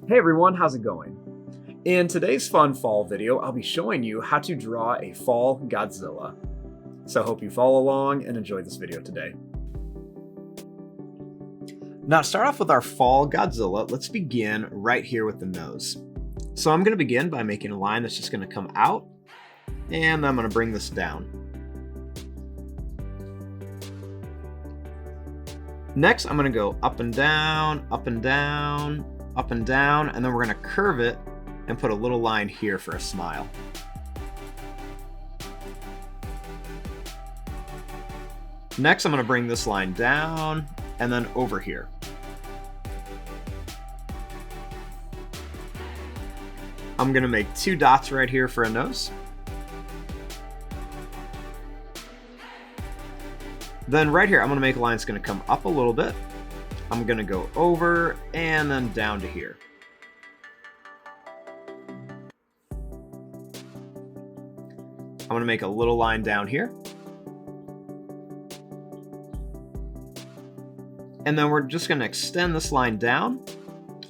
Hey everyone, how's it going? In today's fun fall video, I'll be showing you how to draw a fall Godzilla. So I hope you follow along and enjoy this video today. Now to start off with our fall Godzilla, let's begin right here with the nose. So I'm going to begin by making a line that's just going to come out, and I'm going to bring this down. Next, I'm going to go up and down, up and down, up and down, and then we're going to curve it and put a little line here for a smile. Next, I'm going to bring this line down and then over here. I'm going to make 2 dots right here for a nose. Then right here, I'm going to make a line that's going to come up a little bit. I'm going to go over and then down to here. I'm going to make a little line down here. And then we're just going to extend this line down.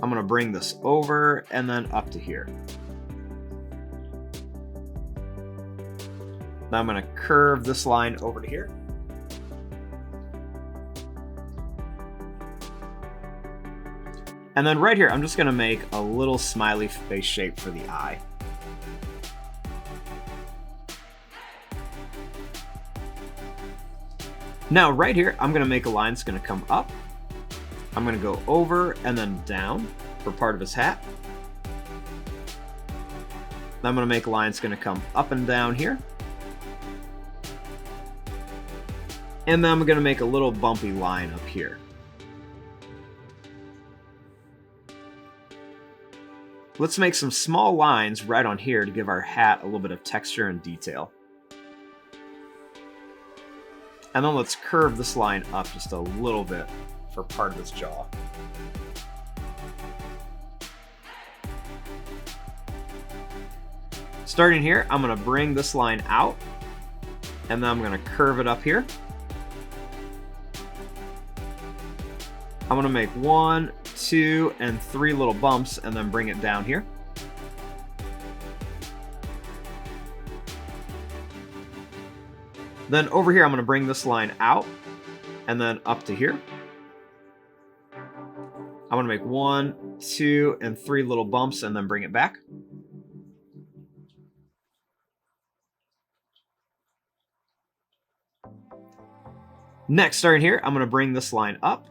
I'm going to bring this over and then up to here. Now I'm going to curve this line over to here. And then right here, I'm just going to make a little smiley face shape for the eye. Now right here, I'm going to make a line that's going to come up. I'm going to go over and then down for part of his hat. Then I'm going to make a line that's going to come up and down here. And then I'm going to make a little bumpy line up here. Let's make some small lines right on here to give our hat a little bit of texture and detail. And then let's curve this line up just a little bit for part of his jaw. Starting here, I'm going to bring this line out, and then I'm going to curve it up here. I'm going to make 1, 2, and 3 little bumps and then bring it down here. Then over here, I'm going to bring this line out and then up to here. I'm going to make 1, 2, and 3 little bumps and then bring it back. Next, starting here, I'm going to bring this line up.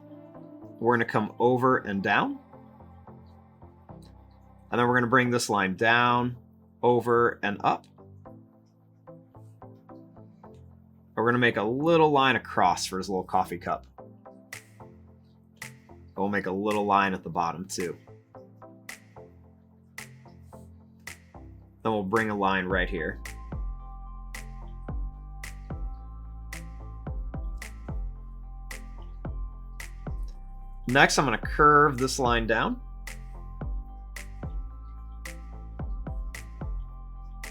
We're going to come over and down. And then we're going to bring this line down, over, and up. We're going to make a little line across for his little coffee cup. We'll make a little line at the bottom too. Then we'll bring a line right here. Next, I'm going to curve this line down.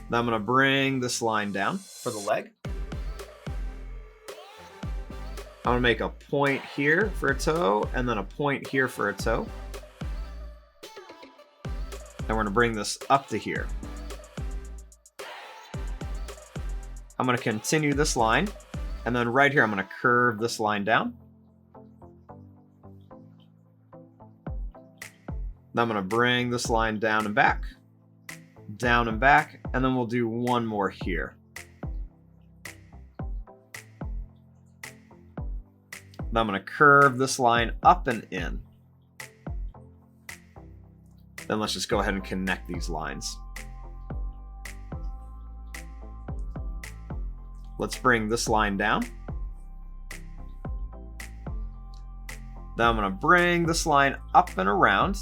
Then I'm going to bring this line down for the leg. I'm going to make a point here for a toe, and then a point here for a toe. And we're going to bring this up to here. I'm going to continue this line, and then right here I'm going to curve this line down. Then I'm going to bring this line down and back, and then we'll do one more here. Then I'm going to curve this line up and in. Then let's just go ahead and connect these lines. Let's bring this line down. Then I'm going to bring this line up and around.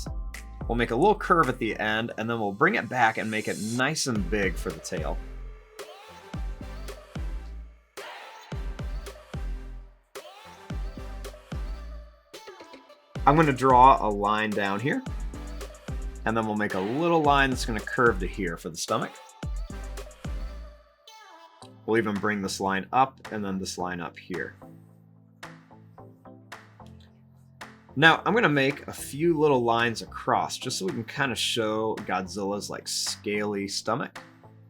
We'll make a little curve at the end, and then we'll bring it back and make it nice and big for the tail. I'm going to draw a line down here, and then we'll make a little line that's going to curve to here for the stomach. We'll even bring this line up and then this line up here. Now I'm gonna make a few little lines across just so we can kind of show Godzilla's like scaly stomach.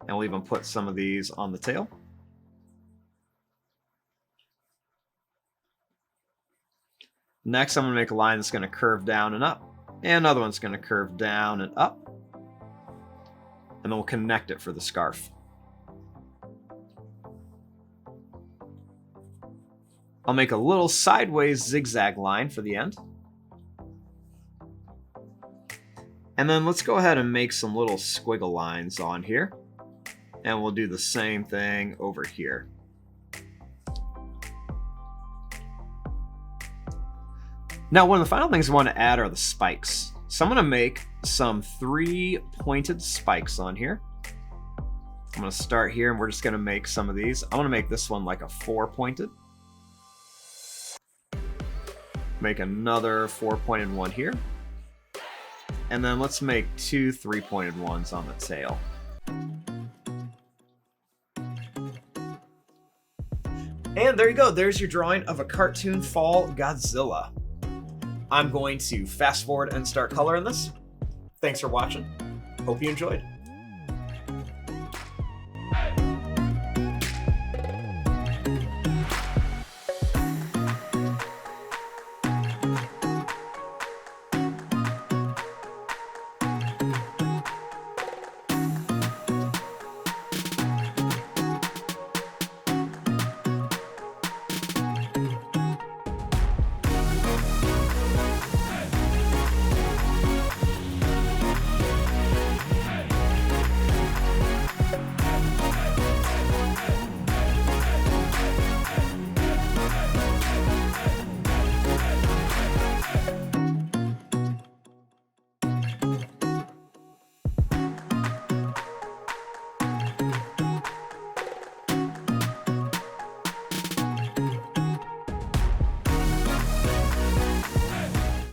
And we'll even put some of these on the tail. Next, I'm gonna make a line that's gonna curve down and up. And another one's gonna curve down and up. And then we'll connect it for the scarf. I'll make a little sideways zigzag line for the end. And then let's go ahead and make some little squiggle lines on here. And we'll do the same thing over here. Now, one of the final things I want to add are the spikes. So I'm going to make some 3 pointed spikes on here. I'm going to start here and we're just going to make some of these. I want to make this one like a 4 pointed. Make another 4 pointed one here. And then let's make 2 3 pointed ones on the tail. And there you go. There's your drawing of a cartoon Fall Godzilla. I'm going to fast forward and start coloring this. Thanks for watching. Hope you enjoyed.